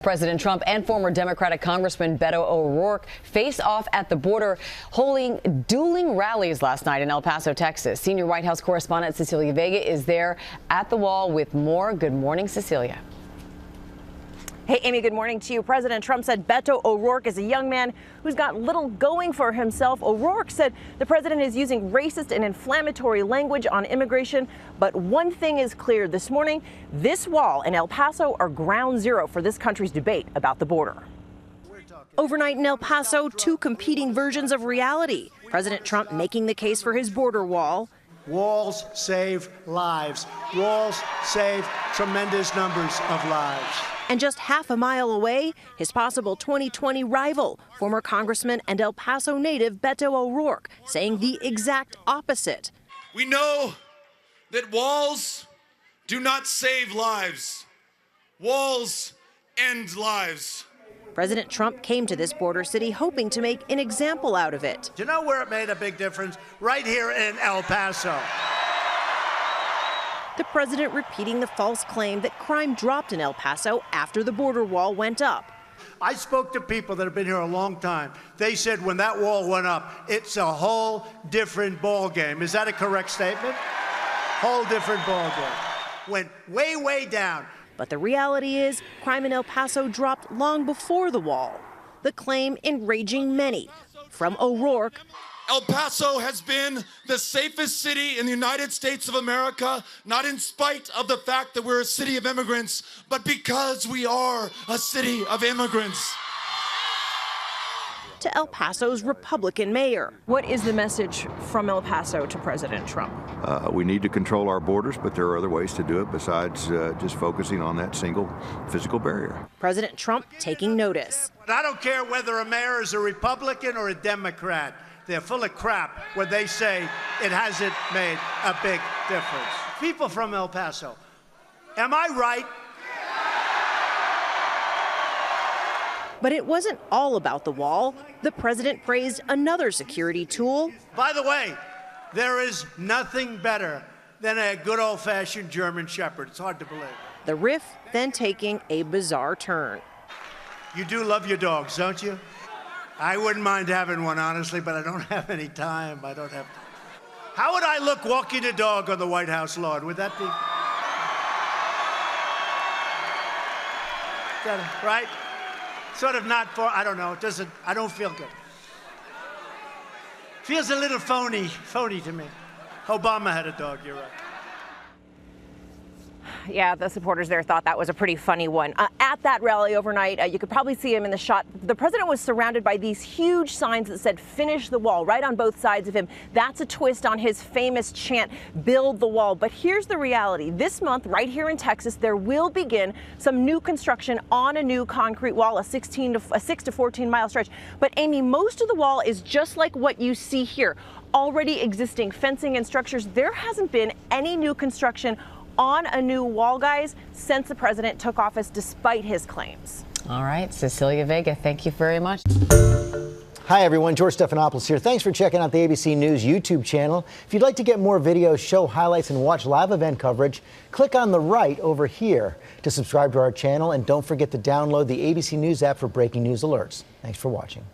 President Trump and former Democratic Congressman Beto O'Rourke face off at the border, holding dueling rallies last night in El Paso, Texas. Senior White House correspondent Cecilia Vega is there at the wall with more. Good morning, Cecilia. Hey, Amy, good morning to you. President Trump said Beto O'Rourke is a young man who's got little going for himself. O'Rourke said the president is using racist and inflammatory language on immigration. But one thing is clear this morning, this wall and El Paso are ground zero for this country's debate about the border. Overnight in El Paso, two competing versions of reality. President Trump making the case for his border wall. Walls save lives. Walls save tremendous numbers of lives. And just half a mile away, his possible 2020 rival, former Congressman and El Paso native Beto O'Rourke, saying the exact opposite. We know that walls do not save lives. Walls end lives. President Trump came to this border city hoping to make an example out of it. Do you know where it made a big difference? Right here in El Paso. The president repeating the false claim that crime dropped in El Paso after the border wall went up. I spoke to people that have been here a long time. They said when that wall went up, it's a whole different ball game. Is that a correct statement? Whole different ball game. Went way, way down. But the reality is, crime in El Paso dropped long before the wall. The claim enraging many. From O'Rourke, El Paso has been the safest city in the United States of America, not in spite of the fact that we're a city of immigrants, but because we are a city of immigrants. To El Paso's Republican mayor. What is the message from El Paso to President Trump? We need to control our borders, but there are other ways to do it besides just focusing on that single physical barrier. President Trump taking notice. I don't care whether a mayor is a Republican or a Democrat. They're full of crap when they say it hasn't made a big difference. People from El Paso, am I right? But it wasn't all about the wall. The president praised another security tool. By the way, there is nothing better than a good old-fashioned German Shepherd. It's hard to believe. The riff then taking a bizarre turn. You do love your dogs, don't you? I wouldn't mind having one, honestly, but I don't have any time. I don't have time. How would I look walking a dog on the White House lawn? Would that be... right? Sort of not for, I don't know, it doesn't, I don't feel good. Feels a little phony to me. Obama had a dog, you're right. Yeah, the supporters there thought that was a pretty funny one. At that rally overnight, you could probably see him in the shot. The president was surrounded by these huge signs that said, "Finish the wall," right on both sides of him. That's a twist on his famous chant, "Build the wall." But here's the reality. This month, right here in Texas, there will begin some new construction on a new concrete wall, a 6 to 14 mile stretch. But Amy, most of the wall is just like what you see here. Already existing fencing and structures. There hasn't been any new construction on a new wall, guys, since the president took office, despite his claims. All right, Cecilia Vega, thank you very much. Hi, everyone. George Stephanopoulos here. Thanks for checking out the ABC News YouTube channel. If you'd like to get more videos, show highlights, and watch live event coverage, click on the right over here to subscribe to our channel. And don't forget to download the ABC News app for breaking news alerts. Thanks for watching.